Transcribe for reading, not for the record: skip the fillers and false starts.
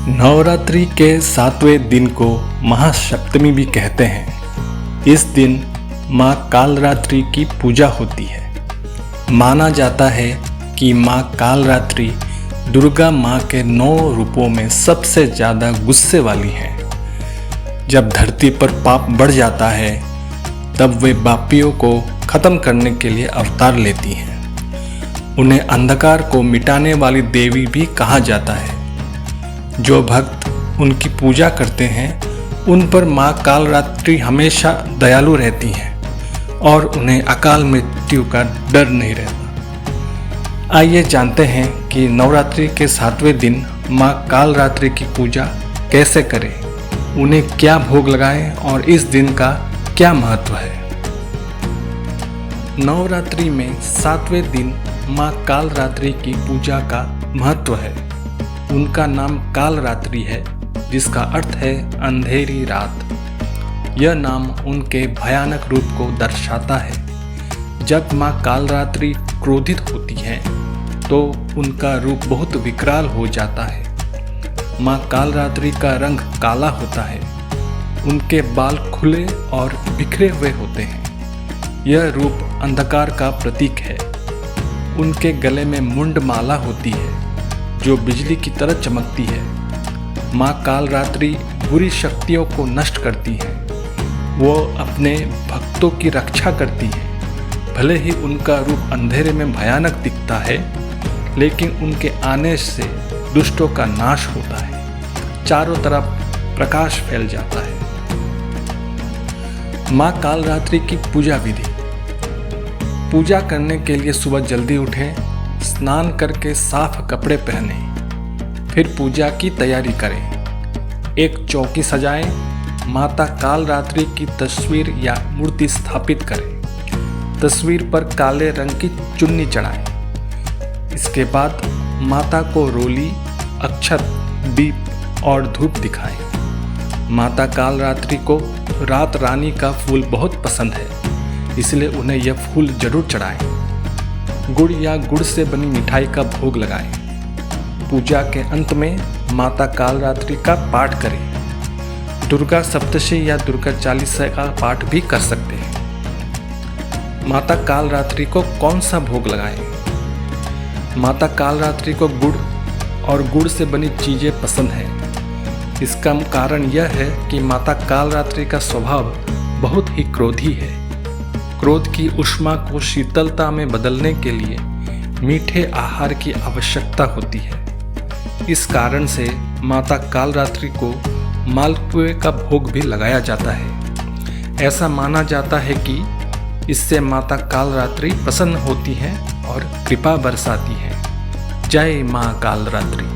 नवरात्रि के 7वें दिन को महासप्तमी भी कहते हैं। इस दिन माँ कालरात्रि की पूजा होती है। माना जाता है कि माँ कालरात्रि दुर्गा माँ के 9 रूपों में सबसे ज़्यादा गुस्से वाली हैं। जब धरती पर पाप बढ़ जाता है तब वे पापियों को खत्म करने के लिए अवतार लेती हैं। उन्हें अंधकार को मिटाने वाली देवी भी कहा जाता है। जो भक्त उनकी पूजा करते हैं उन पर माँ कालरात्रि हमेशा दयालु रहती हैं और उन्हें अकाल मृत्यु का डर नहीं रहता। आइए जानते हैं कि नवरात्रि के 7वें दिन माँ कालरात्रि की पूजा कैसे करें, उन्हें क्या भोग लगाएं और इस दिन का क्या महत्व है। नवरात्रि में 7वें दिन माँ कालरात्रि की पूजा का महत्व है। उनका नाम कालरात्रि है, जिसका अर्थ है अंधेरी रात। यह नाम उनके भयानक रूप को दर्शाता है। जब माँ कालरात्रि क्रोधित होती हैं तो उनका रूप बहुत विकराल हो जाता है। माँ कालरात्रि का रंग काला होता है। उनके बाल खुले और बिखरे हुए होते हैं। यह रूप अंधकार का प्रतीक है। उनके गले में मुंड माला होती है जो बिजली की तरह चमकती है। माँ कालरात्रि बुरी शक्तियों को नष्ट करती हैं। वो अपने भक्तों की रक्षा करती हैं। भले ही उनका रूप अंधेरे में भयानक दिखता है, लेकिन उनके आने से दुष्टों का नाश होता है। चारों तरफ प्रकाश फैल जाता है। माँ कालरात्रि की पूजा विधि। पूजा करने के लिए सुबह जल्दी उठें, स्नान करके साफ कपड़े पहनें, फिर पूजा की तैयारी करें। एक चौकी सजाएं, माता कालरात्रि की तस्वीर या मूर्ति स्थापित करें। तस्वीर पर काले रंग की चुन्नी चढ़ाएं। इसके बाद माता को रोली, अक्षत, दीप और धूप दिखाएं। माता कालरात्रि को रात रानी का फूल बहुत पसंद है, इसलिए उन्हें यह फूल जरूर चढ़ाएं। गुड़ या गुड़ से बनी मिठाई का भोग लगाएं। पूजा के अंत में माता कालरात्रि का पाठ करें। दुर्गा सप्तशती या दुर्गा चालीसा का पाठ भी कर सकते हैं। माता कालरात्रि को कौन सा भोग लगाएं? माता कालरात्रि को गुड़ और गुड़ से बनी चीज़ें पसंद हैं। इसका कारण यह है कि माता कालरात्रि का स्वभाव बहुत ही क्रोधी है। क्रोध की ऊष्मा को शीतलता में बदलने के लिए मीठे आहार की आवश्यकता होती है। इस कारण से माता कालरात्रि को मालपुए का भोग भी लगाया जाता है। ऐसा माना जाता है कि इससे माता कालरात्रि प्रसन्न होती हैं और कृपा बरसाती हैं। जय माँ कालरात्रि।